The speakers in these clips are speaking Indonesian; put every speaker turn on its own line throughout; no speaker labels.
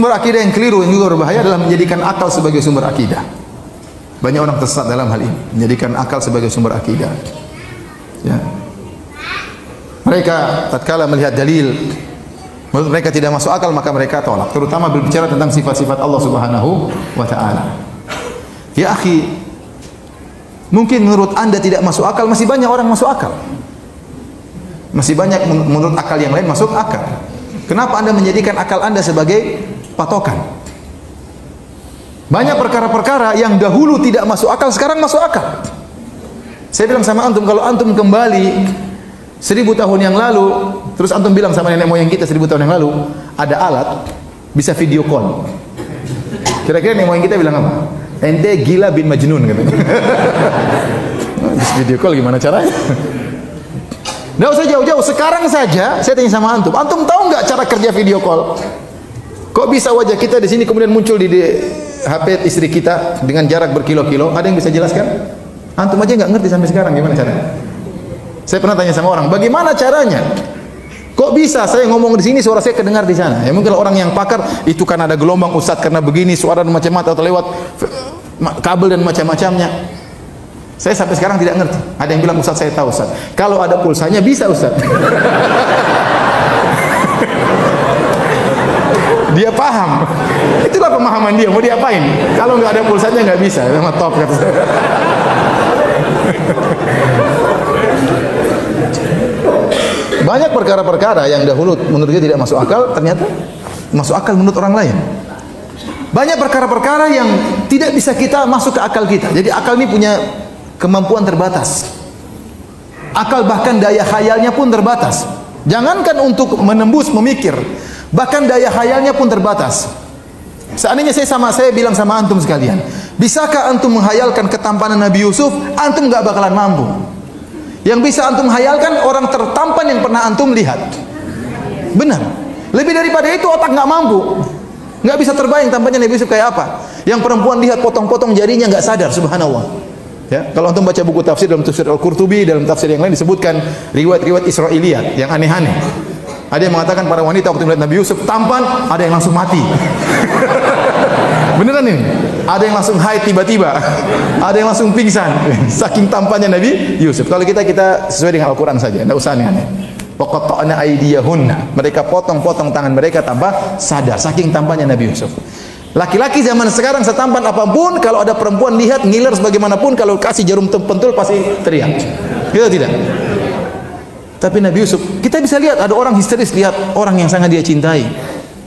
Sumber akidah yang keliru yang juga berbahaya adalah menjadikan akal sebagai sumber akidah. Banyak orang tersesat dalam hal ini, menjadikan akal sebagai sumber akidah. Ya. Mereka tatkala melihat dalil menurut mereka tidak masuk akal, maka mereka tolak, terutama berbicara tentang sifat-sifat Allah Subhanahu wa taala. Ya akhi, mungkin menurut Anda tidak masuk akal, masih banyak orang masuk akal. Masih banyak menurut akal yang lain masuk akal. Kenapa Anda menjadikan akal Anda sebagai patokan? Banyak perkara-perkara yang dahulu tidak masuk akal, sekarang masuk akal. Saya bilang sama antum, kalau antum kembali 1000 tahun yang lalu, terus antum bilang sama nenek moyang kita 1000 tahun yang lalu, ada alat bisa video call. Kira-kira nenek moyang kita bilang apa? Ente gila bin Majnun katanya. Bisa video call gimana caranya? Nggak usah jauh-jauh, sekarang saja saya tanya sama antum, antum tahu nggak cara kerja video call? Kok bisa wajah kita di sini kemudian muncul di HP istri kita dengan jarak berkilo-kilo? Ada yang bisa jelaskan? Antum aja nggak ngerti sampai sekarang gimana caranya. Saya pernah tanya sama orang, bagaimana caranya? Kok bisa saya ngomong di sini suara saya kedengar di sana? Ya mungkin orang yang pakar itu kan ada gelombang Ustaz karena begini suara dan macam-macam atau lewat kabel dan macam-macamnya. Saya sampai sekarang tidak ngerti. Ada yang bilang Ustaz saya tahu Ustaz. Kalau ada pulsanya bisa Ustaz. Dia paham. Itulah pemahaman dia. Mau diapain? Kalau nggak ada pulsanya nggak bisa. Memang top kata saya. Banyak perkara-perkara yang dahulu menurut dia tidak masuk akal, ternyata masuk akal menurut orang lain. Banyak perkara-perkara yang tidak bisa kita masuk ke akal kita. Jadi akal ini punya kemampuan terbatas. Akal bahkan daya khayalnya pun terbatas. Jangankan untuk menembus memikir, bahkan daya khayalnya pun terbatas. Seandainya saya bilang sama antum sekalian, bisakah antum menghayalkan ketampanan Nabi Yusuf? Antum nggak bakalan mampu. Yang bisa antum hayalkan orang tertampan yang pernah antum lihat. Benar. Lebih daripada itu otak nggak mampu. Nggak bisa terbayang tampaknya Nabi Yusuf kayak apa. Yang perempuan lihat potong-potong jarinya nggak sadar, subhanallah. Ya, kalau antum baca buku tafsir dalam tafsir Al-Qurtubi, dalam tafsir yang lain disebutkan riwayat-riwayat Israiliyat yang aneh-aneh. Ada yang mengatakan para wanita waktu melihat Nabi Yusuf tampan, ada yang langsung mati. Beneran ini? Ada yang langsung haid tiba-tiba, ada yang langsung pingsan, saking tampannya Nabi Yusuf. Kalau kita sesuai dengan Al-Quran saja, tidak usah aneh-aneh. Waqatta'na aydiyahunna, mereka potong-potong tangan mereka tanpa sadar, saking tampannya Nabi Yusuf. Laki-laki zaman sekarang setampan apapun, kalau ada perempuan lihat ngiler sebagaimanapun, kalau kasih jarum pentul pasti teriak. Gitu tidak? Tapi Nabi Yusuf, kita bisa lihat ada orang histeris lihat orang yang sangat dia cintai.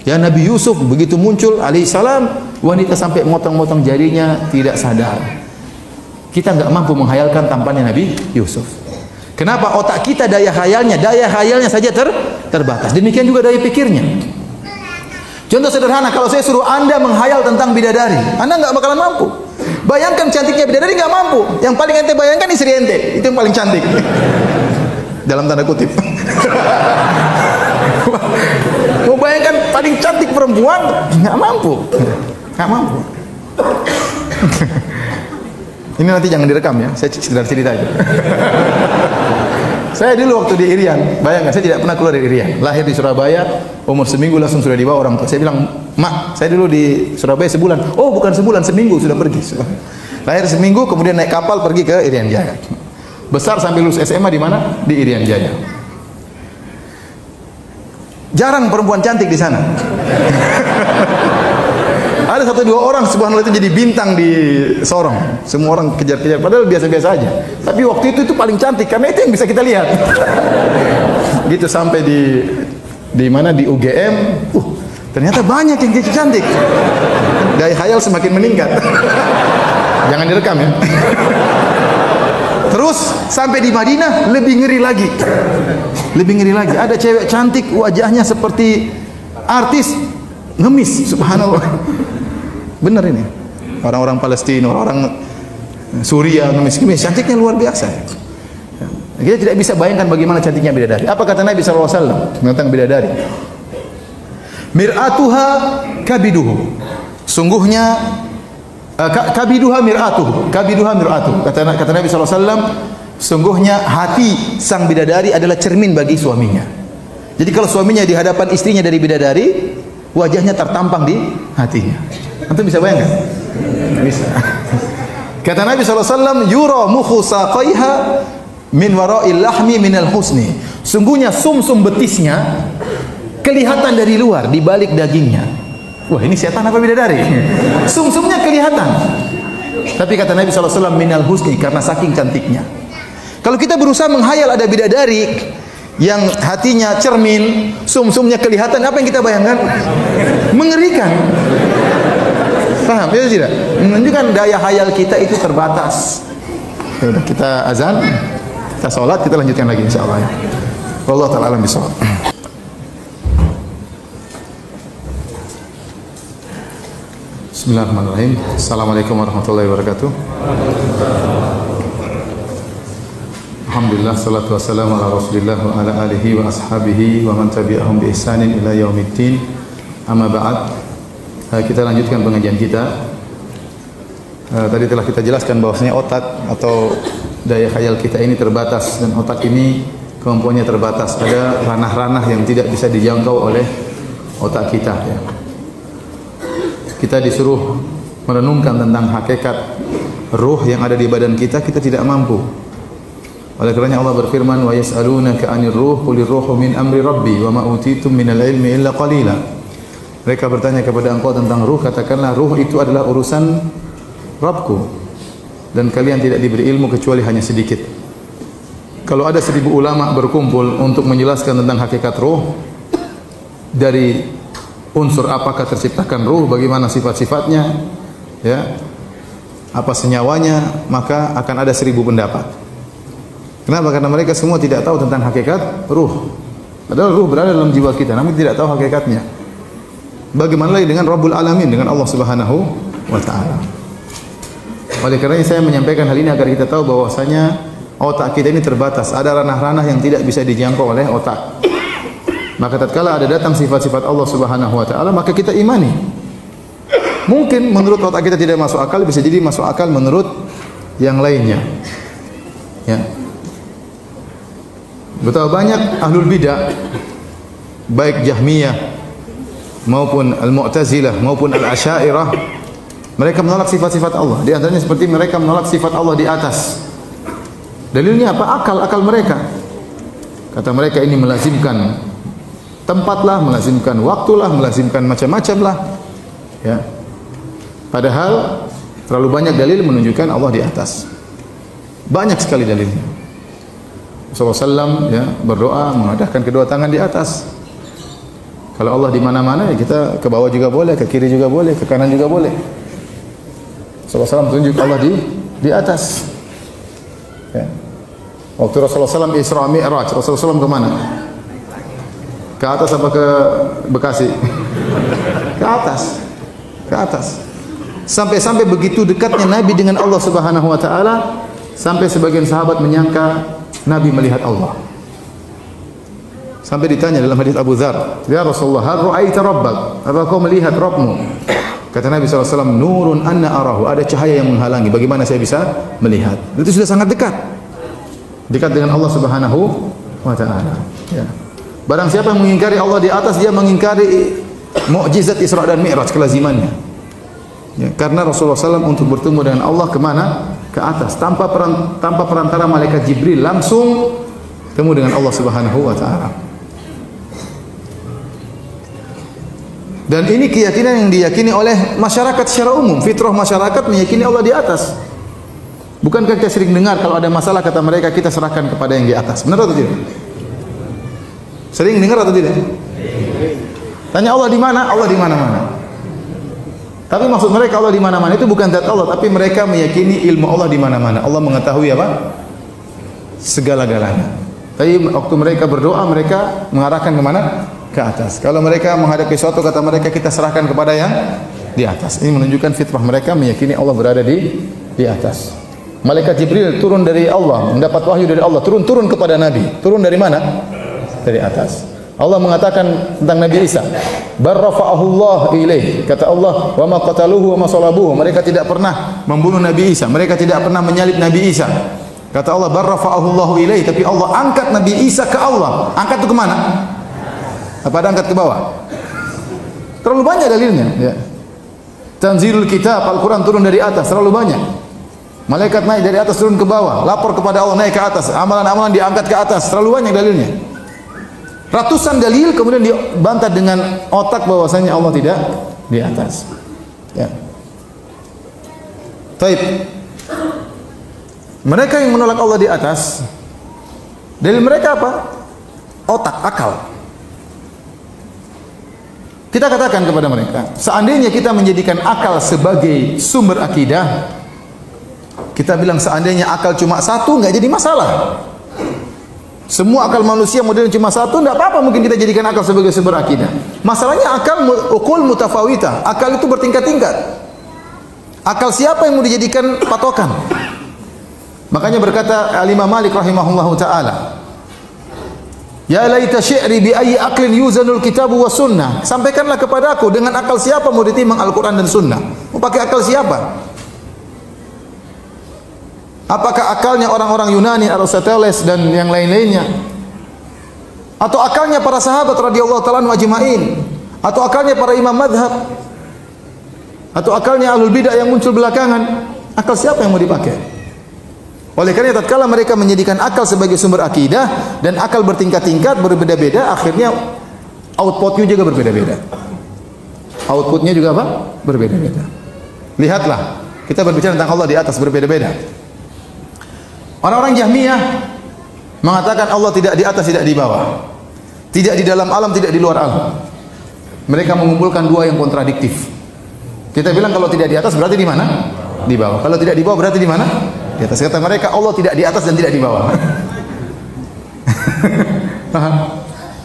Ya Nabi Yusuf begitu muncul alaihissalam, wanita sampai motong-motong jarinya tidak sadar. Kita nggak mampu menghayalkan tampannya Nabi Yusuf. Kenapa? Otak kita daya khayalnya saja terbatas. Demikian juga daya pikirnya. Contoh sederhana, kalau saya suruh Anda menghayal tentang bidadari, Anda nggak bakalan mampu. Bayangkan cantiknya bidadari, nggak mampu. Yang paling ente bayangkan istri ente, itu yang paling cantik. Dalam tanda kutip. Mau bayangkan paling cantik perempuan, nggak mampu. Nggak mampu. Ini nanti jangan direkam ya, saya sekedar cerita aja. Saya dulu waktu di Irian, bayangkan saya tidak pernah keluar dari Irian. Lahir di Surabaya, umur seminggu langsung sudah dibawa orang tua. Saya bilang, "Mak, saya dulu di Surabaya sebulan." "Oh, bukan sebulan, seminggu sudah pergi." Lahir seminggu, kemudian naik kapal pergi ke Irian Jaya. Besar sampai lulus SMA di mana? Di Irian Jaya. Jarang perempuan cantik di sana. Ada 1-2 orang subhanallah itu jadi bintang di Sorong. Semua orang kejar-kejar, padahal biasa-biasa aja. Tapi waktu itu paling cantik karena itu yang bisa kita lihat. Gitu sampai di mana di UGM, ternyata banyak yang cantik. Daya khayal semakin meningkat. Jangan direkam ya. Terus sampai di Madinah lebih ngeri lagi. Lebih ngeri lagi. Ada cewek cantik wajahnya seperti artis ngemis, subhanallah. Benar ini. Orang-orang Palestina, orang-orang Suriah ngemis-ngemis, cantiknya luar biasa. Kita tidak bisa bayangkan bagaimana cantiknya bidadari. Apa kata Nabi SAW tentang bidadari? Mir'atuha kabiduhu. Sungguhnya kabiduha mir'atuhu. Kabiduha mir'atuhu. Kata Nabi SAW, sungguhnya hati sang bidadari adalah cermin bagi suaminya. Jadi kalau suaminya di hadapan istrinya dari bidadari, wajahnya tertampang di hatinya. Antum bisa bayangkan? Nggak bisa. Kata Nabi SAW, yura mukhu saqaiha min wara'il lahmi minal husni. Sungguhnya sumsum betisnya kelihatan dari luar, di balik dagingnya. Wah, ini setan apa bidadari? Sumsumnya kelihatan. Tapi kata Nabi SAW, minal husni, karena saking cantiknya. Kalau kita berusaha menghayal ada bidadari yang hatinya cermin, sumsumnya kelihatan, apa yang kita bayangkan? Mengerikan. Paham? Ya tidak? Menunjukkan daya hayal kita itu terbatas. Ya udah, kita azan, kita sholat, kita lanjutkan lagi insyaallah. Wallahu ta'ala alam bishawab. Bismillahirrahmanirrahim. Assalamualaikum warahmatullahi wabarakatuh. Alhamdulillah, salatu wassalamu ala Rasulillah wa ala alihi wa ashabihi wa man tabi'ahum bi ihsanin ila yaumiddin. Amma ba'd. Kita lanjutkan pengajian kita. Tadi telah kita jelaskan bahwasanya otak atau daya khayal kita ini terbatas, dan otak ini kemampuannya terbatas. Ada ranah-ranah yang tidak bisa dijangkau oleh otak kita, ya. Kita disuruh merenungkan tentang hakikat ruh yang ada di badan kita, kita tidak mampu. Oleh karenanya Allah berfirman, wa yas'alunaka 'anir ruh qulir ruhu min amri rabbi wa ma utitum minal ilmi illa qalila. Mereka bertanya kepada engkau tentang ruh, katakanlah ruh itu adalah urusan Rabbku, dan kalian tidak diberi ilmu kecuali hanya sedikit. Kalau ada 1000 ulama berkumpul untuk menjelaskan tentang hakikat ruh, dari unsur apakah terciptakan ruh, bagaimana sifat-sifatnya, ya, apa senyawanya, maka akan ada 1000 pendapat. Kenapa? Karena mereka semua tidak tahu tentang hakikat ruh. Padahal ruh berada dalam jiwa kita, namun tidak tahu hakikatnya. Bagaimana lagi dengan Rabbul Alamin, dengan Allah Subhanahu wa Ta'ala. Oleh karena saya menyampaikan hal ini agar kita tahu bahwasanya otak kita ini terbatas. Ada ranah-ranah yang tidak bisa dijangkau oleh otak. Maka tatkala ada datang sifat-sifat Allah Subhanahu wa Ta'ala, maka kita imani. Mungkin menurut otak kita tidak masuk akal, bisa jadi masuk akal menurut yang lainnya. Ya. Betapa banyak ahlul bidah, baik Jahmiyah maupun Al-Mu'tazilah maupun Al-Asy'ariyah, mereka menolak sifat-sifat Allah. Di antaranya seperti mereka menolak sifat Allah di atas. Dalilnya apa? Akal mereka. Kata mereka ini melazimkan tempatlah, melazimkan waktulah, melazimkan macam-macam lah. Ya. Padahal terlalu banyak dalil menunjukkan Allah di atas. Banyak sekali dalilnya. Rasulullah SAW, ya, berdoa mengadahkan kedua tangan di atas. Kalau Allah di mana-mana, ya kita ke bawah juga boleh, ke kiri juga boleh, ke kanan juga boleh. Rasulullah SAW tunjuk Allah di atas. Ya. Waktu Rasulullah SAW Isra Mi'raj, Rasulullah SAW kemana? Ke atas apa ke Bekasi? Ke atas. Ke atas. Sampai-sampai begitu dekatnya Nabi dengan Allah Subhanahu wa Ta'ala, sampai sebagian sahabat menyangka Nabi melihat Allah. Sampai ditanya dalam hadis Abu Dzar, "Ya Rasulullah, hal ra'aita rabbak?" Apa kau melihat Rabbmu? Kata Nabi SAW, "Nurun anna arahu." Ada cahaya yang menghalangi, bagaimana saya bisa melihat? Itu sudah sangat dekat. Dekat dengan Allah Subhanahu wa Ta'ala. Ya. Barang siapa yang mengingkari Allah di atas, dia mengingkari mukjizat Isra dan Mi'raj, kelazimannya. Ya, karena Rasulullah SAW untuk bertemu dengan Allah kemana? Ke atas, tanpa perantara malaikat Jibril, langsung bertemu dengan Allah Subhanahu wa Ta'ala. Dan ini keyakinan yang diyakini oleh masyarakat secara umum. Fitrah masyarakat meyakini Allah di atas. Bukankah kita sering dengar kalau ada masalah kata mereka kita serahkan kepada yang di atas? Benar atau tidak? Sering dengar atau tidak? Tanya Allah di mana? Allah di mana-mana. Tapi maksud mereka Allah di mana-mana itu bukan zat Allah, tapi mereka meyakini ilmu Allah di mana-mana. Allah mengetahui apa? Segala-galanya. Tapi waktu mereka berdoa, mereka mengarahkan ke mana? Ke atas. Kalau mereka menghadapi sesuatu, kata mereka kita serahkan kepada yang di atas. Ini menunjukkan fitrah mereka meyakini Allah berada di atas. Malaikat Jibril turun dari Allah, mendapat wahyu dari Allah, turun kepada Nabi. Turun dari mana? Dari atas. Allah mengatakan tentang Nabi Isa, "Barrafa'ahu Allah ilaih." Kata Allah, "Wa ma qataluhu wa ma salabuhu." Mereka tidak pernah membunuh Nabi Isa, mereka tidak pernah menyalib Nabi Isa. Kata Allah, "Barrafa'ahu Allah ilaih." Tapi Allah angkat Nabi Isa ke Allah. Angkat itu ke mana? Apa ada angkat ke bawah? Terlalu banyak dalilnya. Ya. Tanzilul kitab, Al-Quran turun dari atas, terlalu banyak. Malaikat naik dari atas turun ke bawah, lapor kepada Allah naik ke atas, amalan-amalan diangkat ke atas, terlalu banyak dalilnya. Ratusan dalil kemudian dibantah dengan otak bahwasanya Allah tidak di atas. Ya. Taib. Mereka yang menolak Allah di atas, dalil mereka apa? Otak, akal. Kita katakan kepada mereka, seandainya kita menjadikan akal sebagai sumber akidah, kita bilang seandainya akal cuma satu, nggak jadi masalah. Semua akal manusia modern cuma satu, tidak apa-apa mungkin kita jadikan akal sebagai sumber akidah. Masalahnya akal ukul mutafawita, akal itu bertingkat-tingkat. Akal siapa yang mau dijadikan patokan? Makanya berkata Al-Imam Malik rahimahullahu taala, ya laita syi'ri bi ayyi aqlin yuzanul kitabu was sunnah. Sampaikanlah kepadaku dengan akal siapa mau ditimbang Al-Quran dan sunnah? Mau pakai akal siapa? Apakah akalnya orang-orang Yunani, Aristoteles dan yang lain-lainnya? Atau akalnya para sahabat radhiyallahu ta'ala anhum ajma'in? Atau akalnya para imam madhab? Atau akalnya ahlul bidah yang muncul belakangan? Akal siapa yang mau dipakai? Oleh karena tatkala mereka menjadikan akal sebagai sumber akidah dan akal bertingkat-tingkat berbeda-beda, akhirnya outputnya juga berbeda-beda. Outputnya juga apa? Berbeda-beda. Lihatlah, kita berbicara tentang Allah di atas berbeda-beda. Orang-orang Jahmiyah mengatakan Allah tidak di atas, tidak di bawah. Tidak di dalam alam, tidak di luar alam. Mereka mengumpulkan dua yang kontradiktif. Kita bilang kalau tidak di atas berarti di mana? Di bawah. Kalau tidak di bawah berarti di mana? Di atas. Kata mereka Allah tidak di atas dan tidak di bawah.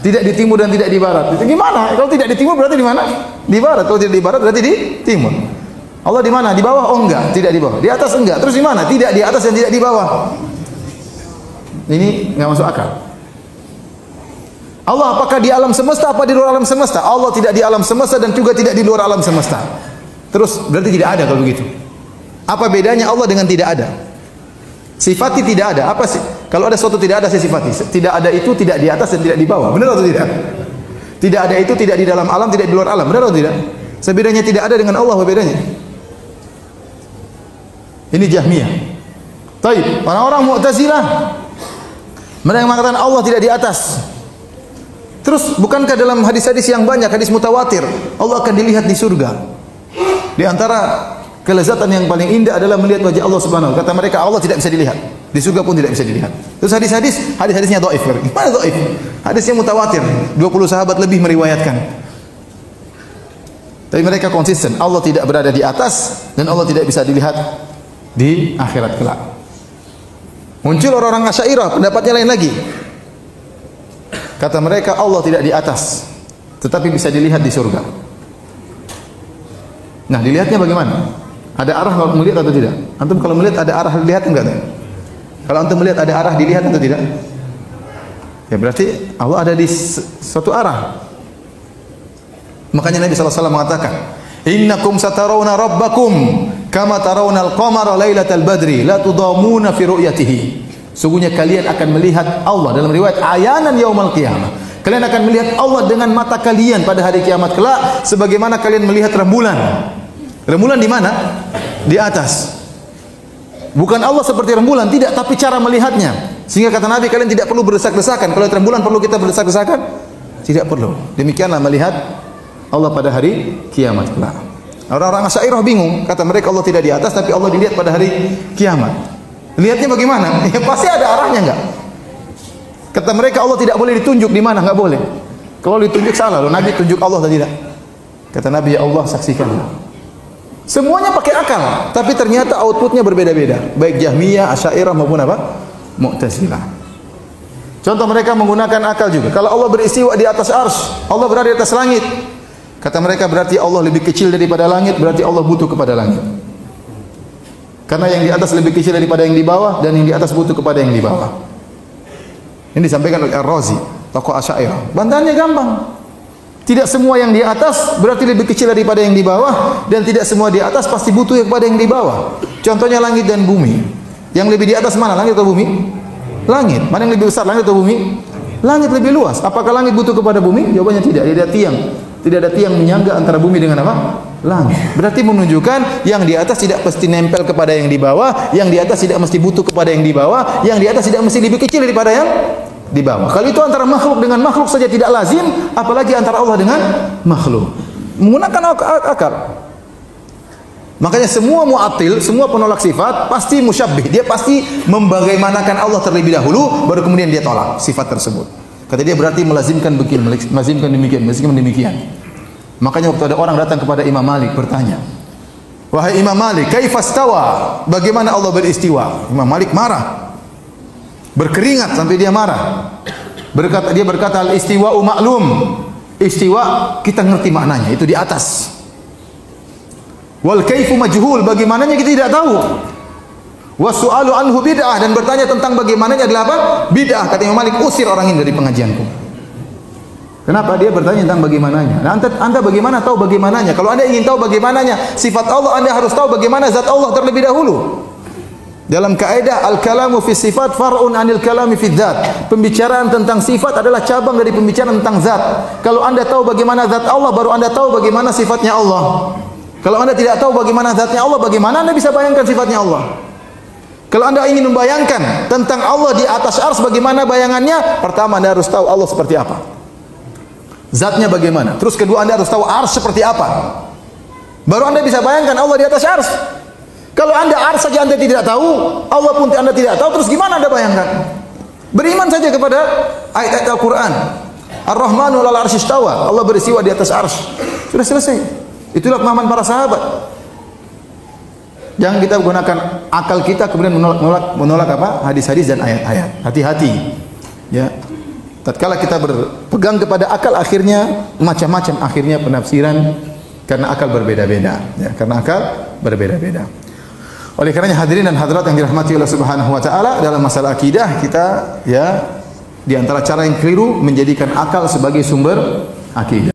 Tidak di timur dan tidak di barat. Itu gimana? Kalau tidak di timur berarti di mana? Di barat. Kalau tidak di barat berarti di timur. Allah di mana? Di bawah? Oh enggak, tidak di bawah. Di atas enggak. Terus di mana? Tidak di atas dan tidak di bawah. Ini enggak masuk akal. Allah apakah di alam semesta apa di luar alam semesta? Allah tidak di alam semesta dan juga tidak di luar alam semesta. Terus berarti tidak ada kalau begitu. Apa bedanya Allah dengan tidak ada? Sifati tidak ada. Apa sih? Kalau ada suatu tidak ada saya sifati. Tidak ada itu tidak di atas dan tidak di bawah. Benar atau tidak? Tidak ada itu tidak di dalam alam, tidak di luar alam. Benar atau tidak? Sebedanya tidak ada dengan Allah, apa bedanya? Ini Jahmiyah. Taib. Orang-orang Mu'tazilah mereka mengatakan Allah tidak di atas. Terus bukankah dalam hadis-hadis yang banyak, hadis mutawatir, Allah akan dilihat di surga? Di antara kelezatan yang paling indah adalah melihat wajah Allah Subhanahu. Kata mereka Allah tidak bisa dilihat. Di surga pun tidak bisa dilihat. Terus hadis-hadisnya dhaif. Mana dhaif? Hadisnya mutawatir. 20 sahabat lebih meriwayatkan. Tapi mereka konsisten. Allah tidak berada di atas dan Allah tidak bisa dilihat di akhirat kelak. Muncul orang-orang Asy'ariyah, pendapatnya lain lagi. Kata mereka Allah tidak di atas, tetapi bisa dilihat di surga. Nah, dilihatnya bagaimana? Ada arah kalau melihat atau tidak? Antum kalau melihat ada arah dilihat enggak? Kalau antum melihat ada arah dilihat atau tidak? Ya berarti Allah ada di suatu arah. Makanya Nabi SAW mengatakan, Innakum satarawna rabbakum kama tarawna al-qamara lailatal badri la tudamuna fi ru'yatihi. Sungguhnya kalian akan melihat Allah dalam riwayat ayanan yaumal qiyamah. Kalian akan melihat Allah dengan mata kalian pada hari kiamat kelak sebagaimana kalian melihat rembulan. Rembulan di mana? Di atas. Bukan Allah seperti rembulan, tidak, tapi cara melihatnya. Sehingga kata Nabi kalian tidak perlu berdesak-desakan. Kalau rembulan perlu kita berdesak-desakan? Tidak perlu. Demikianlah melihat Allah pada hari kiamat kelak. Orang-orang Asy'ariyah bingung, kata mereka Allah tidak di atas tapi Allah dilihat pada hari kiamat. Lihatnya bagaimana? Ya pasti ada arahnya enggak? Kata mereka Allah tidak boleh ditunjuk di mana, enggak boleh. Kalau ditunjuk salah loh, Nabi tunjuk Allah atau tidak? Kata Nabi ya Allah saksikanlah. Semuanya pakai akal, tapi ternyata outputnya berbeda-beda. Baik Jahmiyah, Asy'ariyah maupun apa? Mu'tazilah. Contoh mereka menggunakan akal juga. Kalau Allah beristiwa di atas arsy, Allah berada di atas langit. Kata mereka berarti Allah lebih kecil daripada langit, berarti Allah butuh kepada langit. Karena yang di atas lebih kecil daripada yang di bawah dan yang di atas butuh kepada yang di bawah. Ini disampaikan oleh Ar-Razi, tokoh Asy'ariyah. Bantahannya gampang. Tidak semua yang di atas berarti lebih kecil daripada yang di bawah dan tidak semua di atas pasti butuh kepada yang di bawah. Contohnya langit dan bumi. Yang lebih di atas mana? Langit atau bumi? Langit. Mana yang lebih besar? Langit atau bumi? Langit lebih luas. Apakah langit butuh kepada bumi? Jawabannya tidak. Dia ada tiang. Tidak ada tiang menyangga antara bumi dengan apa? Langit. Berarti menunjukkan yang di atas tidak mesti nempel kepada yang di bawah, yang di atas tidak mesti butuh kepada yang di bawah, yang di atas tidak mesti lebih kecil daripada yang di bawah. Kalau itu antara makhluk dengan makhluk saja tidak lazim, apalagi antara Allah dengan makhluk. Menggunakan akal. Makanya semua mu'attil, semua penolak sifat pasti musyabbih. Dia pasti membagaimanakan Allah terlebih dahulu, baru kemudian dia tolak sifat tersebut. Kata dia berarti melazimkan demikian. Makanya waktu ada orang datang kepada Imam Malik bertanya, "Wahai Imam Malik, kaifa stawa? Bagaimana Allah beristiwa?" Imam Malik marah. Berkeringat sampai dia marah. Dia berkata, "Al-istiwa'u ma'lum." Istiwa kita ngerti maknanya, itu di atas. Wal kaifu majhul, bagaimananya kita tidak tahu. Wasu'alu anhu bid'ah, dan bertanya tentang bagaimananya adalah apa? Bid'ah. Kata Imam Malik, usir orang ini dari pengajianku. Kenapa? Dia bertanya tentang bagaimananya. Nah, anda bagaimana tahu bagaimananya? Kalau anda ingin tahu bagaimananya sifat Allah, anda harus tahu bagaimana zat Allah terlebih dahulu. Dalam kaidah al-kalamu fi sifat far'un 'anil kalami fi dzat. Pembicaraan tentang sifat adalah cabang dari pembicaraan tentang zat. Kalau anda tahu bagaimana zat Allah, baru anda tahu bagaimana sifatnya Allah. Kalau anda tidak tahu bagaimana zatnya Allah, bagaimana anda bisa bayangkan sifatnya Allah? Kalau anda ingin membayangkan tentang Allah di atas arsy, bagaimana bayangannya? Pertama, anda harus tahu Allah seperti apa, zatnya bagaimana. Terus kedua, anda harus tahu arsy seperti apa, baru anda bisa bayangkan Allah di atas arsy. Kalau anda arsy saja anda tidak tahu, Allah pun anda tidak tahu, terus gimana anda bayangkan? Beriman saja kepada ayat-ayat Al-Quran. Ar-Rahmanu 'alal arsy istawa, Allah beristiwa di atas arsy. Sudah selesai. Itulah pemahaman para sahabat. Jangan kita gunakan akal kita kemudian menolak apa? Hadis-hadis dan ayat-ayat. Hati-hati. Ya. Tatkala kita berpegang kepada akal, akhirnya macam-macam akhirnya penafsiran karena akal berbeda-beda. Ya, karena akal berbeda-beda. Oleh karenanya hadirin dan hadirat yang dirahmati Allah Subhanahu wa taala, dalam masalah akidah kita ya di antara cara yang keliru menjadikan akal sebagai sumber akidah.